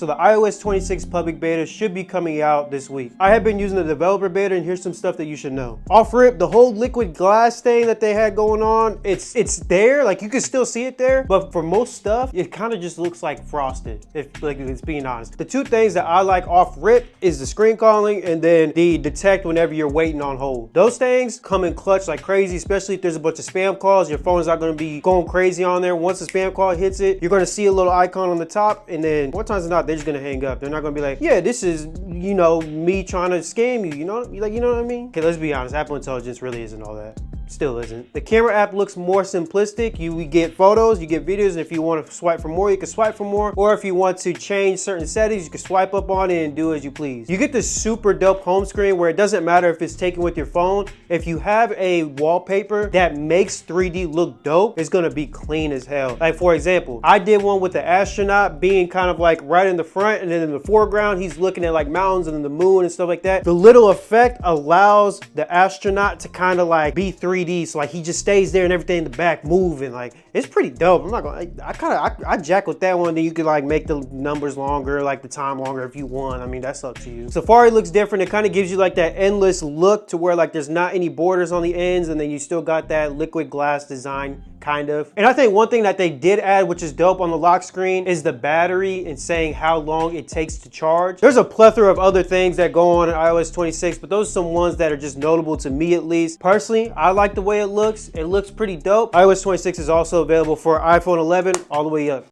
So the iOS 26 public beta should be coming out this week. I have been using the developer beta, and here's some stuff that you should know. Off rip, the whole liquid glass thing that they had going on, it's there, like you can still see it there, but for most stuff, it kind of just looks like frosted, if it's being honest. The two things that I like off rip is the screen calling and then the detect whenever you're waiting on hold. Those things come in clutch like crazy, especially if there's a bunch of spam calls. Your phone's not gonna be going crazy on there. Once the spam call hits it, you're gonna see a little icon on the top, and then more times than not, they're just gonna hang up. They're not gonna be like, yeah, this is, you know, me trying to scam you, you know what I mean? Okay, let's be honest, Apple Intelligence really isn't all that. Still isn't. The camera app looks more simplistic. We get photos, you get videos, and if you want to swipe for more, you can swipe for more. Or if you want to change certain settings, you can swipe up on it and do as you please. You get this super dope home screen where it doesn't matter if it's taken with your phone. If you have a wallpaper that makes 3D look dope, it's gonna be clean as hell. Like for example, I did one with the astronaut being kind of like right in the front, and then in the foreground, he's looking at like mountains and the moon and stuff like that. The little effect allows the astronaut to kind of like be 3D. So like he just stays there and everything in the back moving. Like it's pretty dope. I'm not gonna, I jack with that one. Then you could like make the numbers longer, like the time longer if you want. I mean, that's up to you. Safari looks different. It kind of gives you like that endless look to where like there's not any borders on the ends, and then you still got that liquid glass design kind of. And I think one thing that they did add, which is dope on the lock screen, is the battery and saying how long it takes to charge. There's a plethora of other things that go on in iOS 26, but those are some ones that are just notable to me at least. Personally, I like the way it looks. It looks pretty dope. iOS 26 is also available for iPhone 11 all the way up.